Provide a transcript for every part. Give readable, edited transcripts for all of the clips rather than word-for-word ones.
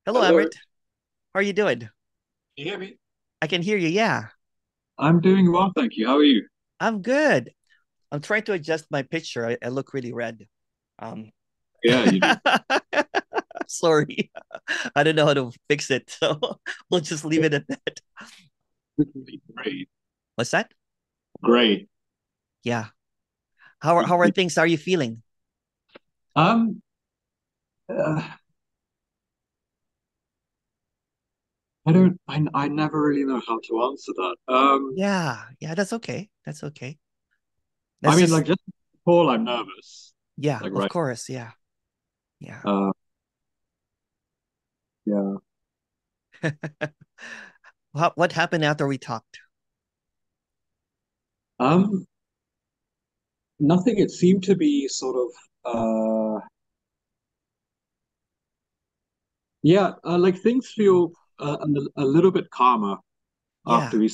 Hello, Hello, Amrit. How are you doing? can you hear me? I can hear you. Yeah, I'm doing well, thank you. How are you? I'm good. I'm trying to adjust my picture. I look really red. Um, Yeah, you do. sorry. I don't know how to fix it. So we'll just leave it at that. Great, What's that? great. Yeah. How are things? How are you feeling? Um, uh, I never really know how to answer that. Yeah. Yeah, that's okay. That's okay. I That's mean, just like just before I'm nervous, yeah, like of right. course. Yeah. Yeah. Uh, yeah. What happened after we talked? Um, Nothing. It seemed to be sort of, yeah, like things feel a little bit calmer Yeah. after we,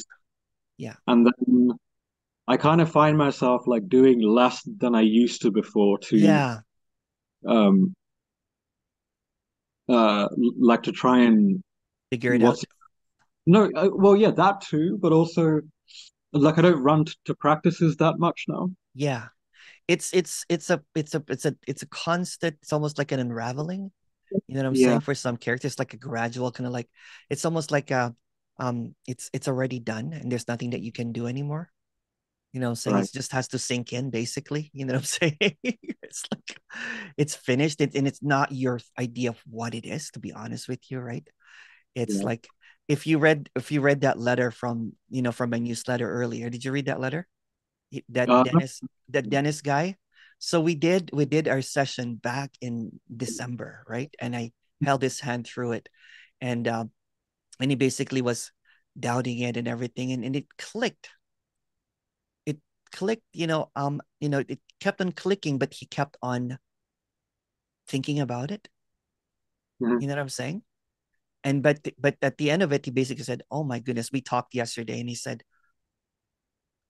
Yeah. and then I kind of find myself like doing less than I used to before to, Yeah. um, like to try and Figure it what's out. no, well, yeah, that too, but also like I don't run to practices that much now. Yeah. It's a constant, it's almost like an unraveling. You know what I'm Yeah, saying? For some characters, like a gradual kind of like it's almost like a it's already done and there's nothing that you can do anymore. You know what I'm saying? right. It just has to sink in, basically. You know what I'm saying? It's like it's finished and it's not your idea of what it is, to be honest with you, right? It's Yeah. like if you read that letter from my newsletter earlier, did you read that letter? that Uh, Dennis that Dennis guy. So we did our session back in December, right? And I held his hand through it, and and he basically was doubting it and everything, and it clicked. It clicked, it kept on clicking, but he kept on thinking about it. mhm. You know what I'm saying? And but at the end of it, he basically said, "Oh my goodness, we talked yesterday," and he said,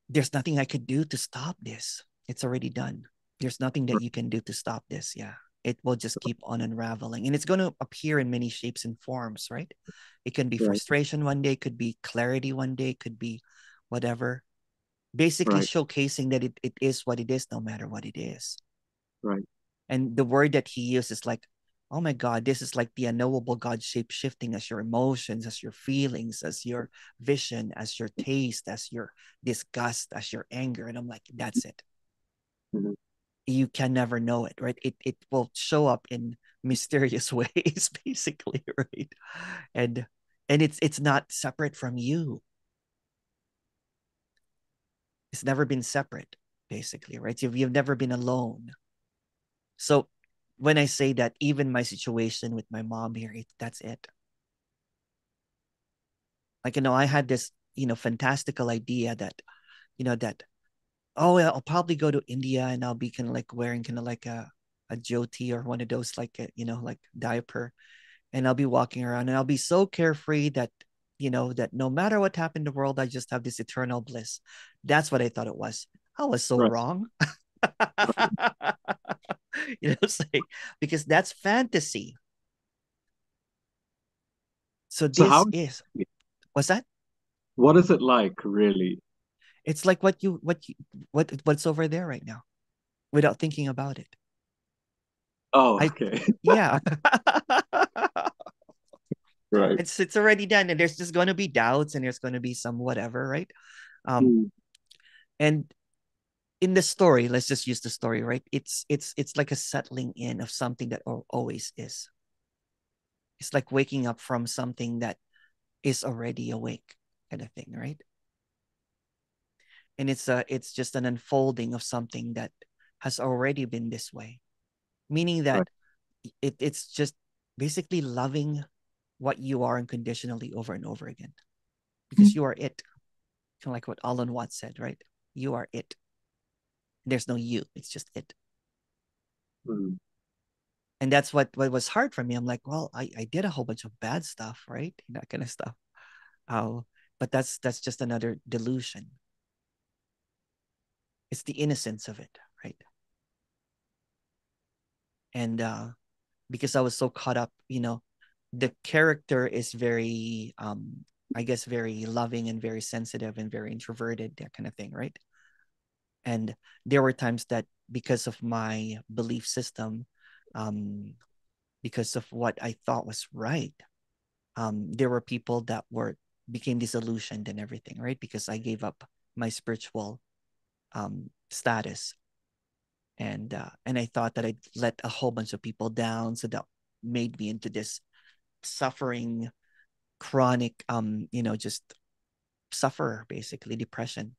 there's nothing I could do to stop this. It's already done. There's nothing that you can do to stop this. Yeah. It will just keep on unraveling and it's going to appear in many shapes and forms, right? It can be Right, frustration one day, could be clarity one day, could be whatever. Basically right, showcasing that it is what it is, no matter what it is. right, And the word that he uses is like, oh my God, this is like the unknowable God shape shifting as your emotions, as your feelings, as your vision, as your taste, as your disgust, as your anger. And I'm like, that's it. mhm. You can never know it, right? It will show up in mysterious ways, basically, right? And it's not separate from you. It's never been separate, basically, right? You've never been alone. So when I say that, even my situation with my mom here, that's it. Like, I had this, fantastical idea that, that, oh, well, I'll probably go to India and I'll be kind of like wearing kind of like a jyoti or one of those like, like diaper. And I'll be walking around and I'll be so carefree that, that no matter what happened in the world, I just have this eternal bliss. That's what I thought it was. I was so Right, wrong. right. Say, because that's fantasy. So So this is, what's that? what is it like, really? It's like what's over there right now without thinking about it. Oh, I okay. Yeah. Right. It's already done and there's just going to be doubts and there's going to be some whatever, right? Um Mm, and in the story, let's just use the story, right? It's like a settling in of something that always is. It's like waking up from something that is already awake kind of thing, right? And it's just an unfolding of something that has already been this way, meaning right. that it's just basically loving what you are unconditionally over and over again because you are it. Kind of like what Alan Watts said, right? You are it. There's no you. It's just it. Mm, And that's what was hard for me. I'm like, well, I did a whole bunch of bad stuff, right? That kind of stuff. Oh, but that's just another delusion. It's the innocence of it, right? And because I was so caught up, the character is very I guess very loving and very sensitive and very introverted, that kind of thing, right? And there were times that because of my belief system, um, because of what I thought was right, there were people that were became disillusioned and everything, right? Because I gave up my spiritual status, and I thought that I'd let a whole bunch of people down, so that made me into this suffering, chronic, just sufferer, basically depression.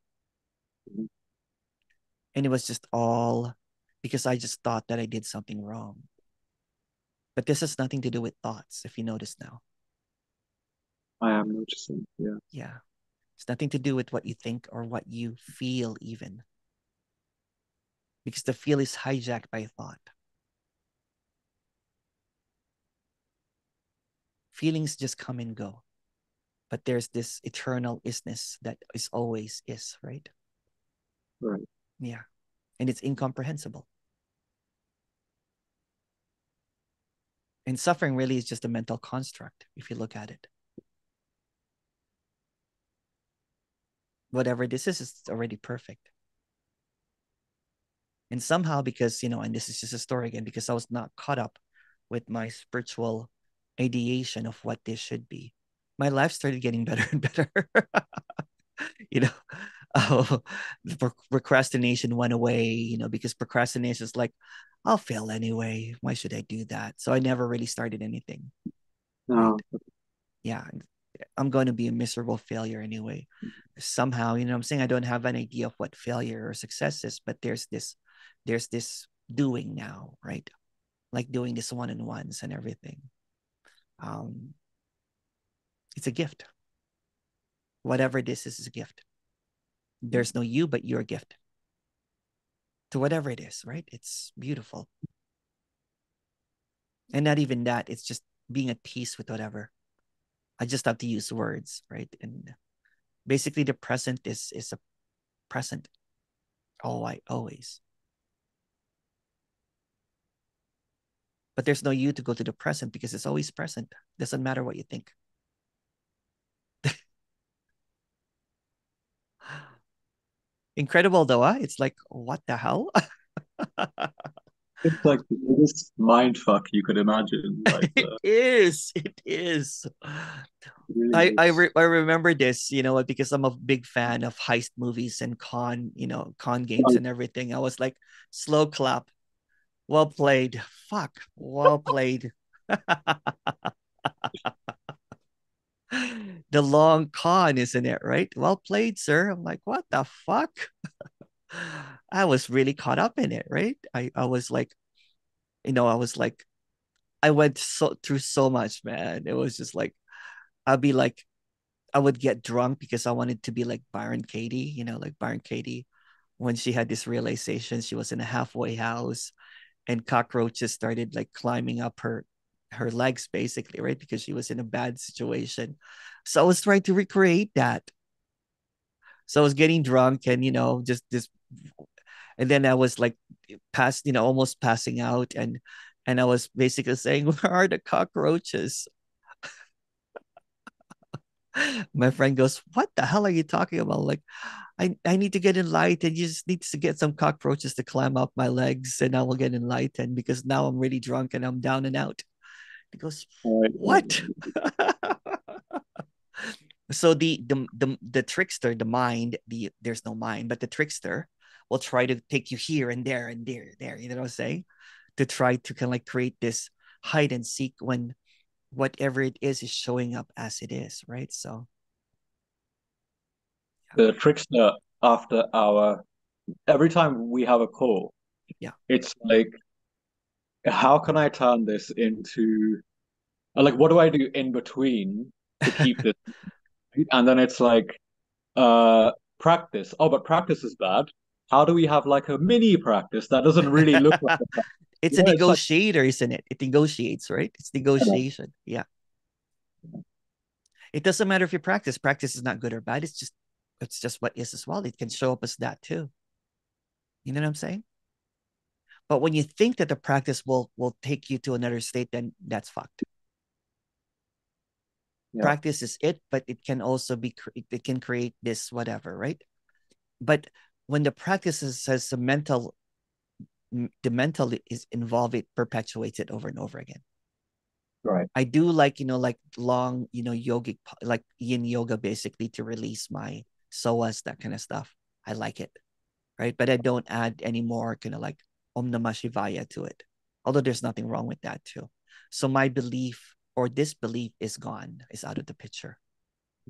And it was just all because I just thought that I did something wrong. But this has nothing to do with thoughts, if you notice now. I am noticing. Yeah. Yeah. It's nothing to do with what you think or what you feel, even because the feel is hijacked by thought. Feelings just come and go, but there's this eternal isness that is always is, right? Right. Yeah. And it's incomprehensible. And suffering really is just a mental construct, if you look at it. Whatever this is, it's already perfect. And somehow, because, and this is just a story again, because I was not caught up with my spiritual ideation of what this should be, my life started getting better and better. you know, oh, the procrastination went away, because procrastination is like, I'll fail anyway. Why should I do that? So I never really started anything, right? No. Yeah, I'm going to be a miserable failure anyway. Somehow, I'm saying I don't have an idea of what failure or success is, but there's this doing now, right? Like doing this one-on-ones and everything. Um, it's a gift. Whatever this is a gift. There's no you, but you're a gift to whatever it is, right? It's beautiful. And not even that, it's just being at peace with whatever. I just have to use words, right? And basically the present is a present. Always. But there's no you to go to the present because it's always present. Doesn't matter what you think. Incredible though, huh? It's like, what the hell? It's like the biggest mind fuck you could imagine. Like, It is. It is. it really I is. re- I remember this, because I'm a big fan of heist movies and con games Like, and everything. I was like, slow clap, well played. Fuck, well played. The long con, isn't it? Right? Well played, sir. I'm like, what the fuck? I was really caught up in it, right? I was like, I was like, I went through so much, man. It was just like, I'd be like, I would get drunk because I wanted to be like Byron Katie, like Byron Katie, when she had this realization she was in a halfway house and cockroaches started like climbing up her legs, basically, right? Because she was in a bad situation. So I was trying to recreate that. So I was getting drunk and just this, and then I was like almost passing out, and I was basically saying, "Where are the cockroaches?" My friend goes, "What the hell are you talking about?" Like, I need to get enlightened. You just need to get some cockroaches to climb up my legs, and I will get enlightened because now I'm really drunk and I'm down and out. He goes, right, "What?" So the trickster, the mind, there's no mind, but the trickster will try to take you here and there and there. You know what I'm saying? To try to kind of like create this hide and seek when whatever it is showing up as it is, right? So the trickster after our every time we have a call, yeah, it's like, how can I turn this into like what do I do in between to keep this? And then it's like, practice. Oh, but practice is bad. How do we have like a mini practice that doesn't really look like a practice? it's You a know, it's like, negotiator, isn't it? It negotiates, right? It's negotiation. Yeah. It doesn't matter if you practice. Practice is not good or bad. It's just what is as well. It can show up as that too. You know what I'm saying? But when you think that the practice will take you to another state, then that's fucked. Yeah. Practice is it, but it can also be, it can create this whatever, right? But when the practice has a mental, the mental is involved, it perpetuates it over and over again. Right. I do like, like long, yogic, like yin yoga, basically to release my psoas, that kind of stuff. I like it, right? But I don't add any more kind of like Om Namah Shivaya to it. Although there's nothing wrong with that too. So my belief or disbelief is gone, is out of the picture.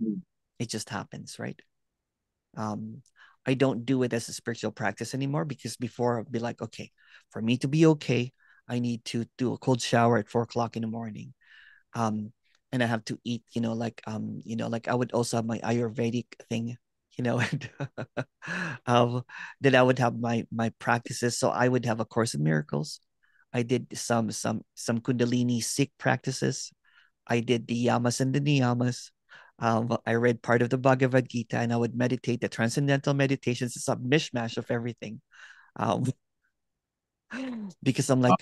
Mm. It just happens, right? Um, I don't do it as a spiritual practice anymore, because before I'd be like, okay, for me to be okay, I need to do a cold shower at 4 o'clock in the morning. Um, and I have to eat, like I would also have my Ayurvedic thing, and then I would have my practices. So I would have a Course in Miracles. I did some Kundalini Sikh practices. I did the yamas and the niyamas. I read part of the Bhagavad Gita, and I would meditate the transcendental meditations. It's a mishmash of everything. Um, because I'm like,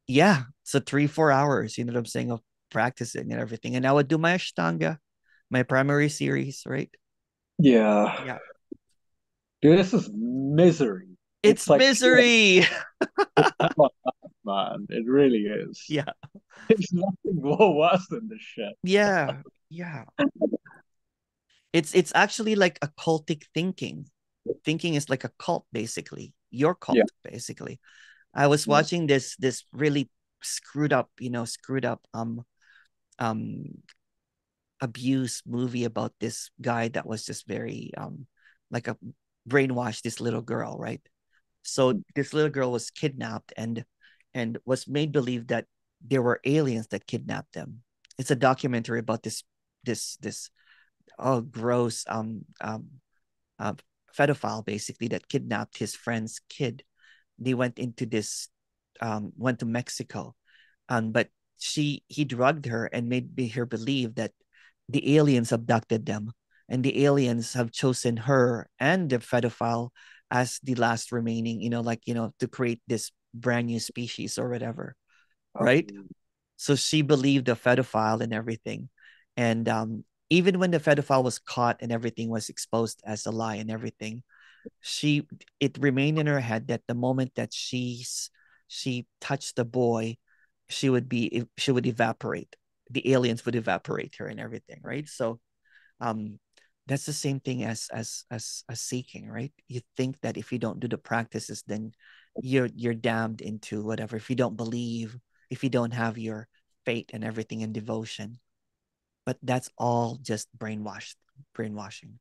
yeah, so 3 4 hours, you know what I'm saying, of practicing and everything. And I would do my Ashtanga, my primary series, right? Yeah. Yeah. Dude, this is misery. It's It's like pure misery. hell on earth, man. It really is. Yeah. There's nothing more worse than this shit. Yeah. Yeah. It's actually like a cultic thinking. Thinking is like a cult, basically. Your Yeah. cult, basically. I was Yeah. watching this really screwed up um abuse movie about this guy that was just very like a brainwashed this little girl, right? So this little girl was kidnapped and was made believe that there were aliens that kidnapped them. It's a documentary about this oh gross uh, pedophile, basically, that kidnapped his friend's kid. They went into this went to Mexico, but he drugged her and made her believe that the aliens abducted them, and the aliens have chosen her and the pedophile as the last remaining, to create this brand new species or whatever, right? Um, So she believed the pedophile and everything, and even when the pedophile was caught and everything was exposed as a lie and everything, she it remained in her head that the moment that she touched the boy, she would evaporate. The aliens would evaporate her and everything, right? So um that's the same thing as seeking, right? You think that if you don't do the practices, then you're damned into whatever. If you don't believe, if you don't have your faith and everything and devotion, but that's all just brainwashing.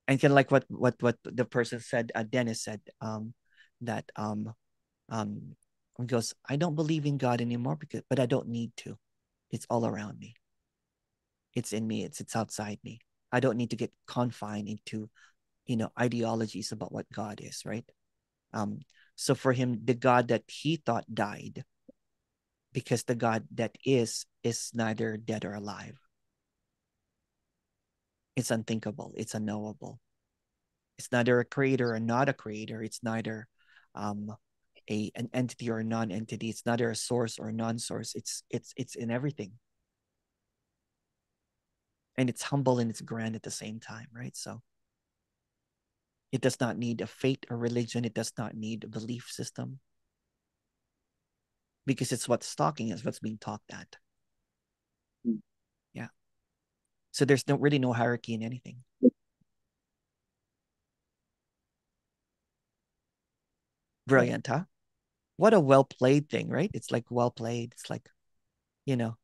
And kind of like what the person said, Dennis said, that um he goes, I don't believe in God anymore, but I don't need to. It's all around me. It's in me. It's outside me. I don't need to get confined into ideologies about what God is, right? Um, so for him, the God that he thought died, because the God that is neither dead or alive. It's unthinkable. It's unknowable. It's neither a creator or not a creator. It's neither um, an entity or a non-entity. It's neither a source or a non-source. It's in everything, and it's humble and it's grand at the same time, right? So it does not need a faith or religion. It does not need a belief system, because it's what's talking is what's being talked at. Yeah. So there's no hierarchy in anything. right. Brilliant, huh? What a well played thing, right? It's like well played. It's like, you know,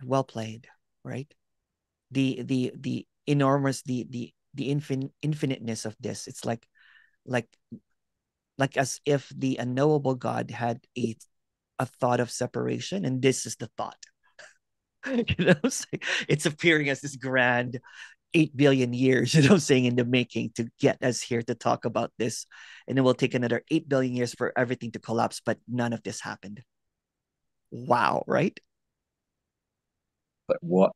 well played, right? The enormous, the infiniteness of this. It's like as if the unknowable God had a thought of separation, and this is the thought. It's appearing as this grand 8 billion years, I'm saying, in the making to get us here to talk about this. And it will take another 8 billion years for everything to collapse, but none of this happened. Wow, right? Like what?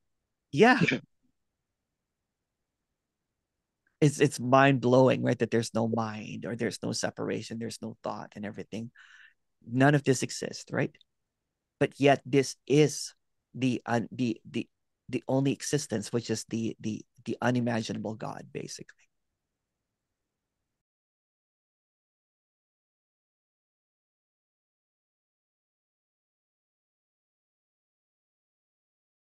Yeah. It's mind blowing, right? That there's no mind, or there's no separation, there's no thought and everything. None of this exists, right? but yet this is the only existence, which is the unimaginable God, basically.